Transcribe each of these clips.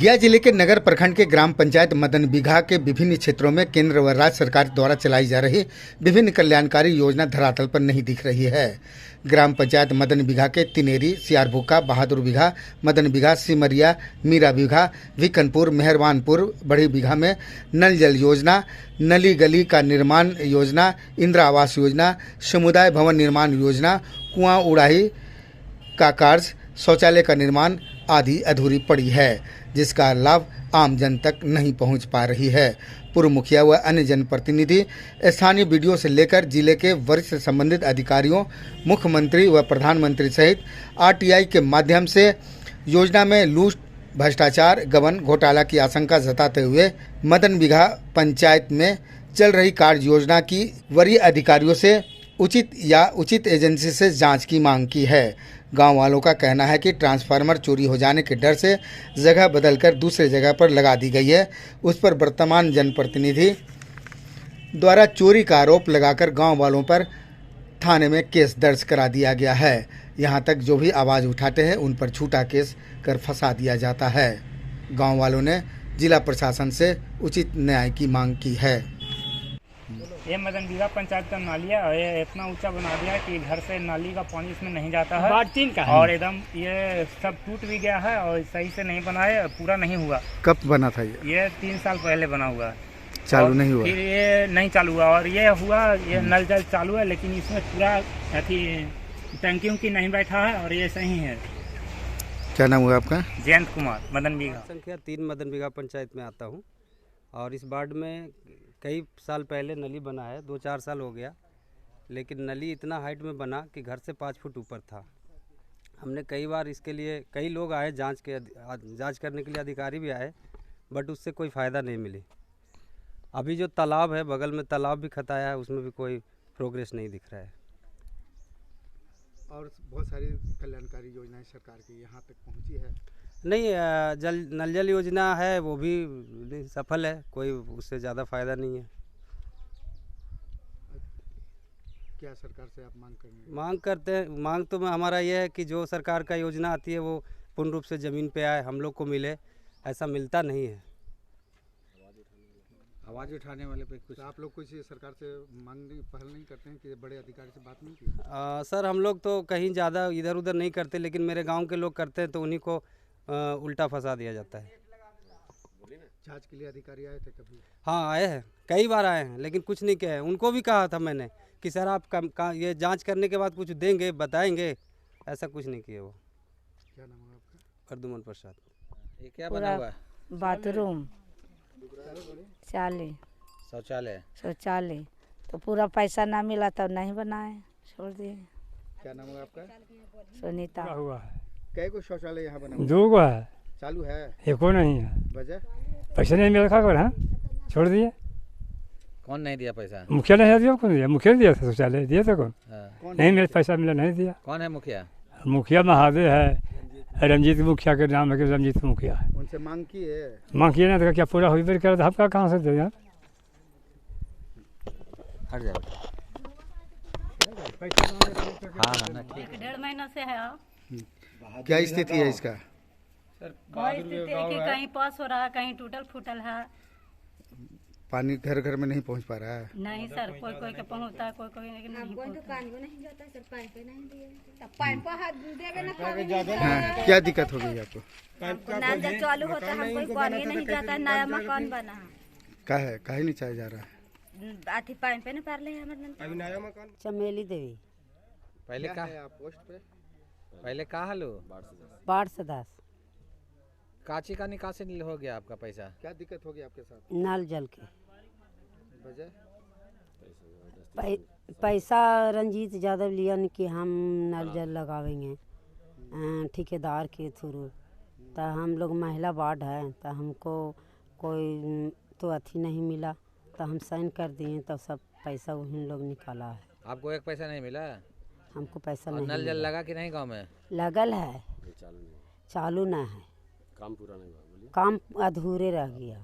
गया जिले के नगर प्रखंड के ग्राम पंचायत मदन बिघा के विभिन्न क्षेत्रों में केंद्र व राज्य सरकार द्वारा चलाई जा रही विभिन्न कल्याणकारी योजना धरातल पर नहीं दिख रही है। ग्राम पंचायत मदन बिघा के तिनेरी, सियारभूका, बहादुर बिघा, मदन बिघा, सिमरिया, मीरा बिघा, विकनपुर, मेहरबानपुर, बड़ी बिघा में नल जल योजना, नली गली का निर्माण योजना, इंदिरा आवास योजना, समुदाय भवन निर्माण योजना, कुआं उड़ाही का कार्य, शौचालय का निर्माण आदि अधूरी पड़ी है, जिसका लाभ आम जन तक नहीं पहुंच पा रही है। पूर्व मुखिया व अन्य जनप्रतिनिधि स्थानीय बीडीओ से लेकर जिले के वरिष्ठ संबंधित अधिकारियों, मुख्यमंत्री व प्रधानमंत्री सहित आरटीआई के माध्यम से योजना में लूट, भ्रष्टाचार, गबन घोटाला की आशंका जताते हुए मदन बिघा पंचायत में चल रही कार्य योजना की वरीय अधिकारियों से उचित एजेंसी से जांच की मांग की है। गांव वालों का कहना है कि ट्रांसफार्मर चोरी हो जाने के डर से जगह बदलकर दूसरे जगह पर लगा दी गई है। उस पर वर्तमान जनप्रतिनिधि द्वारा चोरी का आरोप लगाकर गांव वालों पर थाने में केस दर्ज करा दिया गया है। यहां तक जो भी आवाज़ उठाते हैं उन पर झूठा केस कर फंसा दिया जाता है। गांव वालों ने जिला प्रशासन से उचित न्याय की मांग की है। ये मदन बिघा पंचायत का नाली है और ये इतना ऊंचा बना दिया है कि घर से नाली का पानी इसमें नहीं जाता है और एकदम ये सब टूट भी गया है और सही से नहीं बना है, पूरा नहीं हुआ। कब बना था ये 3 साल पहले बना हुआ है, चालू नहीं हुआ। फिर ये नहीं चालू हुआ और ये हुआ, ये नल जल चालू है लेकिन इसमें पूरा टंकी की नहीं बैठा है और ये सही है। क्या नाम हुआ आपका? जयंत कुमार, मदन बिघा। संख्या 3 मदन बिघा पंचायत में आता हूँ और इस वार्ड में कई साल पहले नली बना है, 2-4 साल हो गया, लेकिन नली इतना हाइट में बना कि घर से 5 फुट ऊपर था। हमने कई बार इसके लिए कई लोग आए, जांच करने के लिए अधिकारी भी आए, बट उससे कोई फ़ायदा नहीं मिली। अभी जो तालाब है, बगल में तालाब भी खताया है, उसमें भी कोई प्रोग्रेस नहीं दिख रहा है। और बहुत सारी कल्याणकारी योजनाएं सरकार की यहाँ तक पहुँची है? नहीं, नल जल योजना है वो भी सफल है, कोई उससे ज़्यादा फ़ायदा नहीं है। क्या सरकार से आप मांग करेंगे? मांग करते हैं, मांग तो हमारा ये है कि जो सरकार का योजना आती है वो पूर्ण रूप से ज़मीन पे आए, हम लोग को मिले, ऐसा मिलता नहीं है। आवाज़ उठाने वाले पे कुछ आप लोग कुछ सरकार से पहल नहीं करते हैं कि बड़े अधिकारी से बात नहीं की? सर, हम लोग तो कहीं ज़्यादा इधर उधर नहीं करते, लेकिन मेरे गांव के लोग करते हैं तो उन्हीं को उल्टा फंसा दिया जाता है। जांच के लिए अधिकारी आए थे कभी? हाँ, आए हैं, कई बार आए हैं, लेकिन कुछ नहीं किया है। उनको भी कहा था मैंने कि सर आप ये जांच करने के बाद कुछ देंगे, बताएंगे, ऐसा कुछ नहीं किया वो। क्या नाम है आपका? प्रद्युमन प्रसाद। ये क्या बना हुआ है? बाथरूम, शौचालय तो पूरा पैसा ना मिला तो नहीं बनाए, छोड़ दिए। क्या नाम है आपका? सुनीता। हुआ है कै को शौचालय यहाँ बना? 2 है, चालू है? एको नहीं है। वजह? पैसा नहीं मिला था, हाँ छोड़ दिए। कौन नहीं दिया पैसा? मुखिया नहीं दिया। कौन दिया? मुखिया ने दिया था, शौचालय दिया था कौन? हाँ। नहीं मेरे पैसा मिला, नहीं दिया। कौन है मुखिया? मुखिया महादेव है, रंजीत मुखिया के नाम है, रंजीत मुखिया है। उनसे मांग की है? मांग किया ना तो क्या पूरा हुई कर था, आपका कहाँ से दे यार? हट जाओ। हाँ ना, ठीक है। 1.5 महीना से है। क्या स्थिति है इसका? कोई स्थिति है कि कहीं पास हो रहा है, कहीं टूटल फूटल है। पानी घर घर में नहीं पहुंच पा रहा है? नहीं सर, कोई कोई के पहुंचता है, कोई कोई नहीं पहुंचता। हाँ, क्या दिक्कत हो गई आपको? नल जल चालू होता है, हमको पानी नहीं जाता है, नया मकान बना है। काहे नहीं चाहे जा रहा है? आधी पानी पे न पार ले हमारे मकान। चमेली देवी। पहले क्या है आप पोस्ट पे? पहले कहा हलो वार्ड सदस्य। काची का निकासी हो गया आपका पैसा? क्या दिक्कत होगी आपके साथ? नल जल के वजह? पैसा रंजीत यादव लिया कि हम नल जल लगावेंगे ठेकेदार के थ्रू, तो हम लोग महिला वार्ड है तो हमको कोई तो अथी नहीं मिला, तो हम साइन कर दिए तो सब पैसा उन लोग निकाला है। आपको एक पैसा नहीं मिला? हमको पैसा नहीं नल जल लगा कि नहीं गाँव में? लगल है, चालू ना है, काम पूरा नहीं हुआ। काम अधूरे रह गया।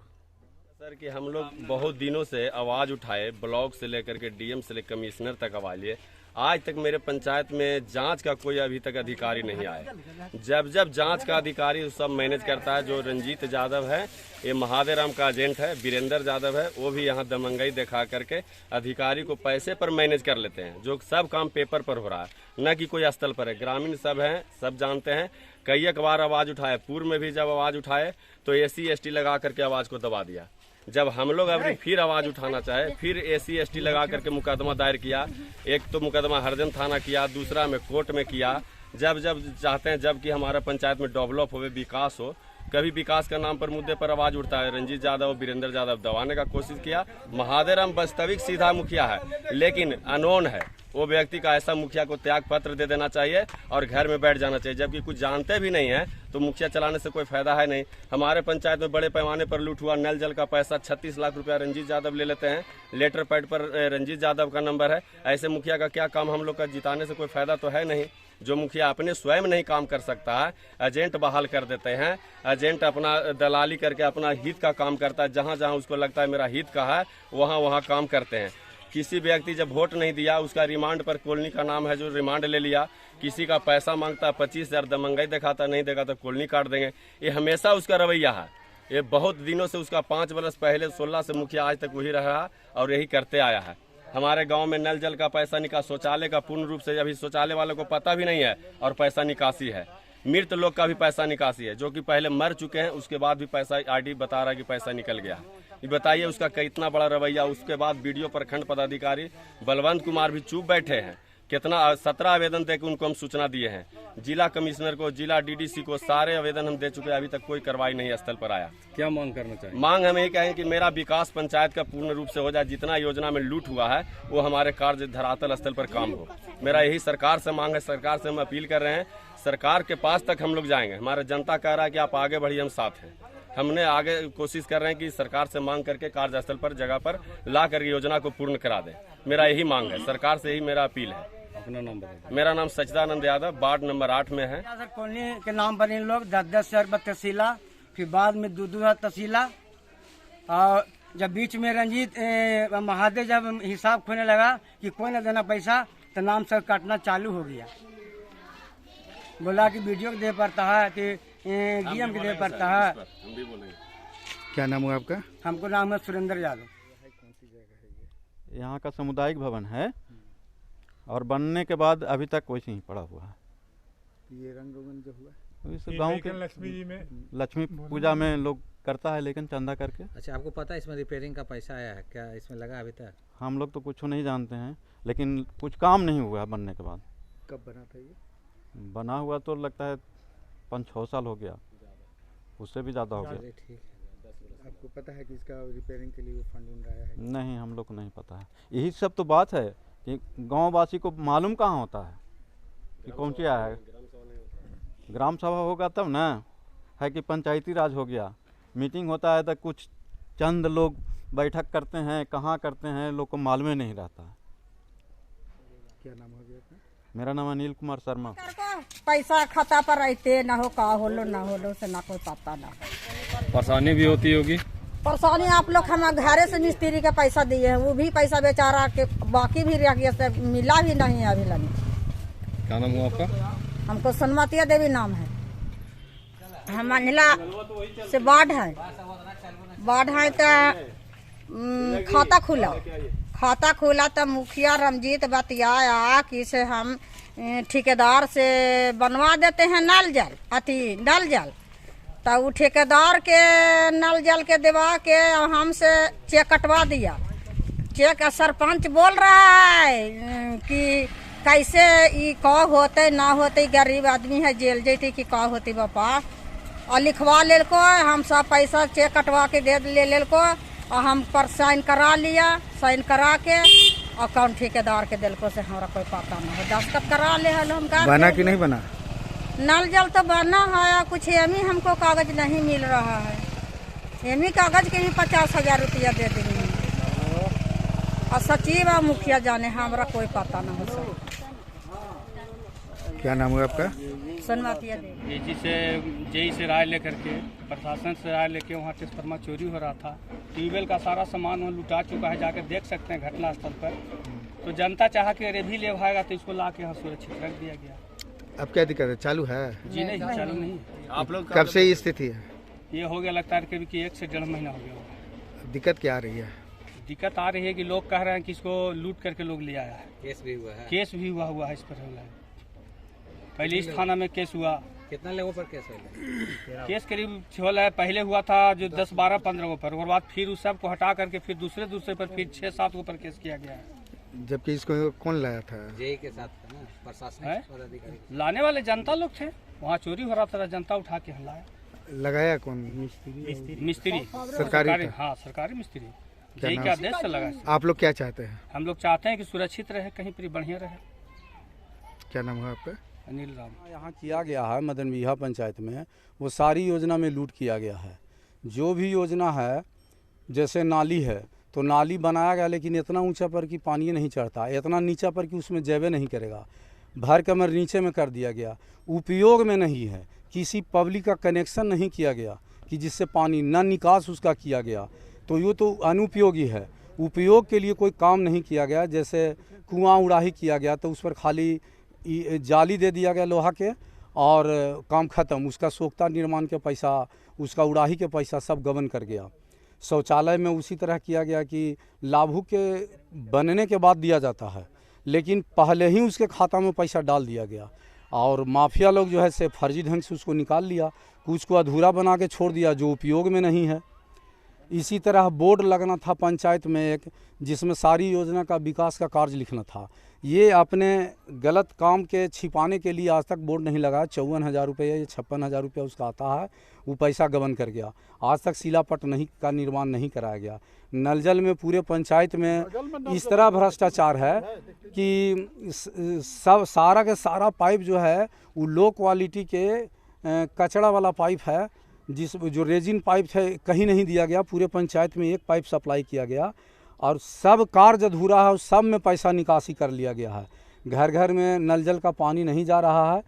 सर कि हम लोग बहुत दिनों से आवाज़ उठाए, ब्लॉक से लेकर के डीएम से लेकर कमिश्नर तक आवाज़ लिए, आज तक मेरे पंचायत में जांच का कोई अभी तक अधिकारी नहीं आया। जब जब जांच का अधिकारी सब मैनेज करता है, जो रंजीत यादव है, ये महादेराम का एजेंट है, वीरेंद्र यादव है, वो भी यहाँ दमंगई दिखा करके अधिकारी को पैसे पर मैनेज कर लेते हैं। जो सब काम पेपर पर हो रहा है, न कि कोई स्थल पर है। ग्रामीण सब हैं, सब जानते हैं। कई एक बार आवाज़ उठाए, पूर्व में भी जब आवाज़ उठाए तो SC ST लगा करके आवाज़ को दबा दिया। जब हम लोग अभी फिर आवाज़ उठाना चाहे, फिर SC ST लगा करके मुकदमा दायर किया। एक तो मुकदमा हरजन थाना किया, दूसरा में कोर्ट में किया। जब जब चाहते हैं जब कि हमारा पंचायत में डेवलप हो, विकास हो, कभी विकास का नाम पर मुद्दे पर आवाज उठता है। रंजीत यादव, वीरेंद्र यादव दबाने का कोशिश किया। महादेराम वास्तविक सीधा मुखिया है, लेकिन अनोन है। वो व्यक्ति का ऐसा मुखिया को त्याग पत्र दे देना चाहिए और घर में बैठ जाना चाहिए। जबकि कुछ जानते भी नहीं है तो मुखिया चलाने से कोई फायदा है नहीं। हमारे पंचायत में बड़े पैमाने पर लूट हुआ। नल जल का पैसा 36 लाख रुपया रंजीत यादव ले लेते हैं। लेटर पैड पर रंजीत यादव का नंबर है। ऐसे मुखिया का क्या काम? हम लोग का जिताने से कोई फायदा तो है नहीं। जो मुखिया अपने स्वयं नहीं काम कर सकता है, एजेंट बहाल कर देते हैं। एजेंट अपना दलाली करके अपना हित का काम करता है। जहाँ जहाँ उसको लगता है मेरा हित का है, वहाँ वहाँ काम करते हैं। किसी व्यक्ति जब वोट नहीं दिया, उसका रिमांड पर कॉलोनी का नाम है, जो रिमांड ले लिया। किसी का पैसा मांगता 25,000, दमंगई दिखाता, नहीं देखा तो कॉलोनी काट देंगे। ये हमेशा उसका रवैया है। ये बहुत दिनों से उसका 5 वर्ष पहले 16 से मुखिया आज तक वही रहा और यही करते आया है। हमारे गांव में नल जल का पैसा निकास, शौचालय का पूर्ण रूप से अभी शौचालय वालों को पता भी नहीं है और पैसा निकासी है। मृत लोग का भी पैसा निकासी है, जो कि पहले मर चुके हैं, उसके बाद भी पैसा आईडी बता रहा है कि पैसा निकल गया। ये बताइए उसका कितना बड़ा रवैया। उसके बाद वीडियो प्रखंड पदाधिकारी बलवंत कुमार भी चुप बैठे हैं। कितना 17 आवेदन दे के उनको हम सूचना दिए हैं। जिला कमिश्नर को, जिला DDC को सारे आवेदन हम दे चुके हैं। अभी तक कोई कार्रवाई नहीं स्थल पर आया। क्या मांग करना चाहिए? मांग हम यही कहें कि मेरा विकास पंचायत का पूर्ण रूप से हो जाए। जितना योजना में लूट हुआ है वो हमारे कार्य धरातल स्थल पर काम हो। मेरा यही सरकार से मांग है। सरकार से हम अपील कर रहे हैं, सरकार के पास तक हम लोग जाएंगे। हमारा जनता कह रहा है कि आप आगे बढ़िए, हम साथ हैं। हमने आगे कोशिश कर रहे हैं कि सरकार से मांग करके कार्यस्थल पर जगह पर ला कर योजना को पूर्ण करा दें। मेरा यही मांग है, सरकार से ही मेरा अपील है। अपना नाम बताइए। मेरा नाम सचिदानंद यादव, वार्ड नंबर 8 में है। सर कॉलोनी के नाम पर इन लोग 10-10 रुपये तहसीला, फिर बाद में 2-2 तहसीला। और जब बीच में रंजीत महादेव जब हिसाब खोने लगा कि कोई न देना पैसा, तो नाम से काटना चालू हो गया। बोला कि वीडियो को दे पड़ता है, कि DM को दे पड़ता है। क्या नाम हुआ आपका? हमको नाम है सुरेंद्र यादव। यहाँ का सामुदायिक भवन है और बनने के बाद अभी तक वैसे ही पड़ा हुआ है। ये रंग रोगन जो हुआ इस गांव के लक्ष्मी पूजा में लोग करता है, लेकिन चंदा करके। अच्छा, आपको पता है इसमें रिपेयरिंग का पैसा आया है क्या? इसमें लगा अभी तक? हम लोग तो कुछ नहीं जानते हैं, लेकिन कुछ काम नहीं हुआ बनने के बाद। कब बना था ये? बना हुआ तो लगता है 5-6 साल हो गया, उससे भी ज़्यादा हो गया। ठीक। आपको पता है कि इसका रिपेयरिंग के लिए फंड उन रहा है? नहीं, हम लोग को नहीं पता है। यही सब तो बात है कि गाँव वासी को मालूम कहाँ होता है कि कौन सी आया है। ग्राम सभा होगा तब ना, है कि पंचायती राज हो गया। मीटिंग होता है तो कुछ चंद लोग बैठक करते हैं, कहाँ करते हैं लोग को मालूम नहीं रहता है। क्या नाम हो गया? मेरा नाम अनिल कुमार शर्मा। पैसा खाता पर रहते ना हो, का होलो ना होलो से ना कोई पता ना। परेशानी भी होती होगी? परेशानी आप लोग हम घरे से मिस्त्री का पैसा दिए हैं, वो भी पैसा बेचारा के बाकी भी रह गया, से मिला भी नहीं अभी लगे। क्या नाम हुआ आपका? हमको सनमतिया देवी नाम है। हम मंडला से वार्ड है तो खाता खुला तो मुखिया रंजीत बतियाया कि से हम ठेकेदार से बनवा देते हैं नल जल। तो वो ठेकेदार के नल जल के दिवा के हमसे चेक कटवा दिया। चेक सरपंच बोल रहा है कि कैसे ये का होते ना होते, गरीब आदमी है, जेल जैते कि का होती बापा। और लिखवा ले को हम सब पैसा चेक कटवा के दे ले को, और हम पर साइन करा लिया। साइन करा के अकाउंट ठेकेदार के दिल को से हमारा कोई पता नहीं है। दस्तखत करा ले हम का बना कि नहीं बना? नल जल तो बना है, कुछ एमी हमको कागज नहीं मिल रहा है। एमी कागज के भी 50,000 रुपया दे देंगे। और सचिव और मुखिया जाने, हमारा कोई पता नहीं हो सर। क्या नाम हुआ आपका? सनमतिया देवी। जेई से राय लेकर के, प्रशासन से राय लेके वहाँ ट्रांसफार्मर चोरी हो रहा था। ट्यूबवेल का सारा सामान वहाँ लुटा चुका है, जाकर देख सकते हैं घटना स्थल पर। तो जनता चाहा कि अरे भी ले भाएगा तो इसको ला के यहाँ सुरक्षित रख दिया गया। अब क्या दिक्कत है, चालू है? जी नहीं, चालू नहीं। आप लोग कब से ये स्थिति है? ये हो गया लगता है कभी कि 1 से 1.5 महीना हो गया होगा। दिक्कत क्या आ रही है? दिक्कत आ रही है कि लोग कह रहे हैं कि इसको लूट करके लोग ले आया है। केस भी हुआ है? केस भी हुआ है इस पर। पहले इस थाना में केस हुआ। कितना लोगों पर केस हुआ? केस करीब 6 है। पहले हुआ था जो 10, 12, 15 पर, और बाद फिर उस सब को हटा करके फिर दूसरे पर फिर 6, 7 पर केस किया गया है। जबकि इसको कौन लाया था? जेई के साथ था ना, प्रशासनिक पदाधिकारी लाने वाले जनता लोग थे। वहाँ चोरी हो रहा था, जनता उठा के लाया। लगाया कौन? मिस्त्री सरकारी? हाँ, सरकारी मिस्त्री। जेई के आदेश से लगा। आप लोग क्या चाहते हैं? हम लोग चाहते हैं कि सुरक्षित रहे, कहीं पर बढ़िया रहे। क्या नाम है आपका? अनिल राम। यहाँ किया गया है मदन बिगहा पंचायत में, वो सारी योजना में लूट किया गया है। जो भी योजना है, जैसे नाली है तो नाली बनाया गया, लेकिन इतना ऊंचा पर कि पानी नहीं चढ़ता, इतना नीचा पर कि उसमें जैवे नहीं करेगा, भर कमर नीचे में कर दिया गया, उपयोग में नहीं है। किसी पब्लिक का कनेक्शन नहीं किया गया कि जिससे पानी न निकास उसका किया गया, तो ये तो अनुपयोगी है। उपयोग के लिए कोई काम नहीं किया गया। जैसे कुआं उड़ाही किया गया तो उस पर खाली जाली दे दिया गया लोहा के और काम ख़त्म। उसका सोख्ता निर्माण के पैसा, उसका उड़ाही के पैसा सब गबन कर गया। शौचालय में उसी तरह किया गया कि लाभुक के बनने के बाद दिया जाता है, लेकिन पहले ही उसके खाता में पैसा डाल दिया गया और माफिया लोग जो है से फर्जी ढंग से उसको निकाल लिया, कुछ को अधूरा बना के छोड़ दिया जो उपयोग में नहीं है। इसी तरह बोर्ड लगना था पंचायत में एक, जिसमें सारी योजना का विकास का कार्य लिखना था। ये अपने गलत काम के छिपाने के लिए आज तक बोर्ड नहीं लगा। 54,000 रुपये या 56,000 रुपये उसका आता है, वो पैसा गबन कर गया। आज तक शिलापट का निर्माण नहीं कराया गया। नल जल में पूरे पंचायत में इस तरह भ्रष्टाचार है कि सब सारा के सारा पाइप जो है वो लो क्वालिटी के कचड़ा वाला पाइप है, जो रेजिन पाइप है कहीं नहीं दिया गया। पूरे पंचायत में एक पाइप सप्लाई किया गया और सब कार्य अधूरा है, सब में पैसा निकासी कर लिया गया है। घर घर में नल जल का पानी नहीं जा रहा है।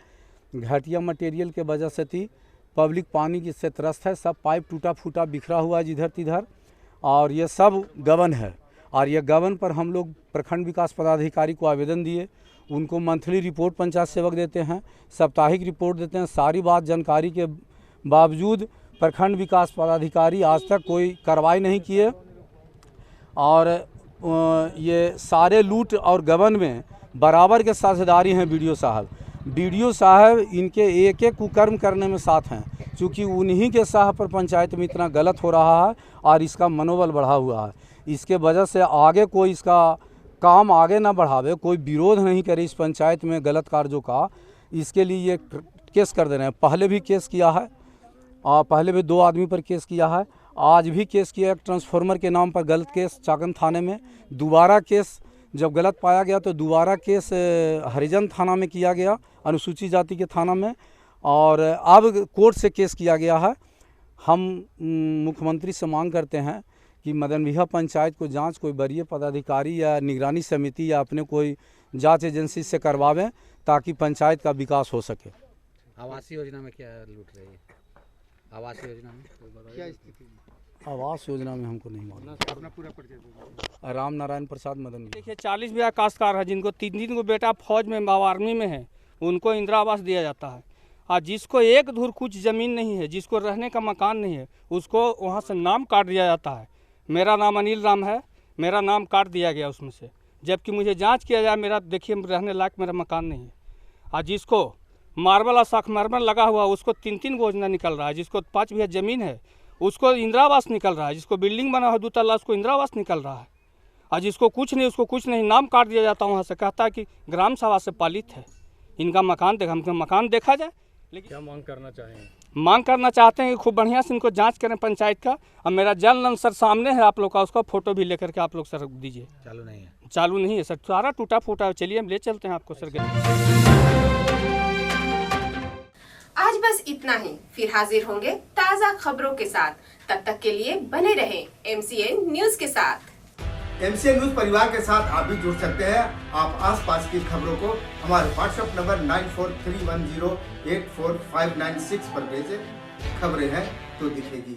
घटिया मटेरियल के वजह से थी पब्लिक पानी की से त्रस्त है। सब पाइप टूटा फूटा बिखरा हुआ है जिधर तिधर, और ये सब गबन है। और ये गबन पर हम लोग प्रखंड विकास पदाधिकारी को आवेदन दिए। उनको मंथली रिपोर्ट पंचायत सेवक देते हैं, साप्ताहिक रिपोर्ट देते हैं। सारी बात जानकारी के बावजूद प्रखंड विकास पदाधिकारी आज तक कोई कार्रवाई नहीं किए और ये सारे लूट और गबन में बराबर के साझेदारी हैं बीडीओ साहब। बीडीओ साहब इनके एक एक कुकर्म करने में साथ हैं, क्योंकि उन्हीं के साह पर पंचायत में इतना गलत हो रहा है और इसका मनोबल बढ़ा हुआ है। इसके वजह से आगे कोई इसका काम आगे ना बढ़ावे, कोई विरोध नहीं करे इस पंचायत में गलत कार्यों का, इसके लिए ये केस कर दे रहे हैं। पहले भी केस किया है और पहले भी 2 आदमी पर केस किया है, आज भी केस किया। एक ट्रांसफार्मर के नाम पर गलत केस चाकन थाने में, दोबारा केस जब गलत पाया गया तो दोबारा केस हरिजन थाना में किया गया, अनुसूचित जाति के थाना में, और अब कोर्ट से केस किया गया है। हम मुख्यमंत्री से मांग करते हैं कि मदन बिगहा पंचायत को जांच कोई वरीय पदाधिकारी या निगरानी समिति या अपने कोई जांच एजेंसी से करवावें, ताकि पंचायत का विकास हो सके। आवास योजना में क्या लूट रही है? आवास योजना में क्या स्थिति? आवास योजना में हमको नहीं मालूम। राम नारायण प्रसाद मदन। देखिए 40 बिया काश्तकार है जिनको 3 को बेटा फौज में आर्मी में है, उनको इंदिरा आवास दिया जाता है। और जिसको एक धुर कुछ ज़मीन नहीं है, जिसको रहने का मकान नहीं है, उसको वहाँ से नाम काट दिया जाता है। मेरा नाम अनिल राम है, मेरा नाम काट दिया गया उसमें से, जबकि मुझे जांच किया जाए, मेरा देखिए रहने लायक मेरा मकान नहीं है। और जिसको मार्बल और संगमरमर लगा हुआ उसको 3 योजना निकल रहा है। जिसको 5 बीघा ज़मीन है उसको इंदिरा आवास निकल रहा है। जिसको बिल्डिंग बना है 2 तल्ला उसको इंदिरा आवास निकल रहा है। और जिसको कुछ नहीं उसको कुछ नहीं, नाम काट दिया जाता है वहाँ से, कहता है कि ग्राम सभा से पालित है, इनका मकान देखा, हमको मकान देखा जाए। लेकिन क्या मांग करना चाहेंगे? मांग करना चाहते हैं कि खूब बढ़िया से इनको जांच करें पंचायत का। और मेरा जल नल सर सामने है आप लोग का, उसका फोटो भी लेकर के आप लोग सर दीजिए। चालू नहीं है? चालू नहीं है सर, सारा टूटा फूटा है। चलिए हम ले चलते हैं आपको सर। आज बस इतना ही, फिर हाजिर होंगे ताज़ा खबरों के साथ। तब तक के लिए बने रहें MCN न्यूज के साथ। MCN न्यूज परिवार के साथ आप भी जुड़ सकते हैं। आप आसपास की खबरों को हमारे WhatsApp नंबर 9431084596 पर भेजें। खबरें हैं तो दिखेगी।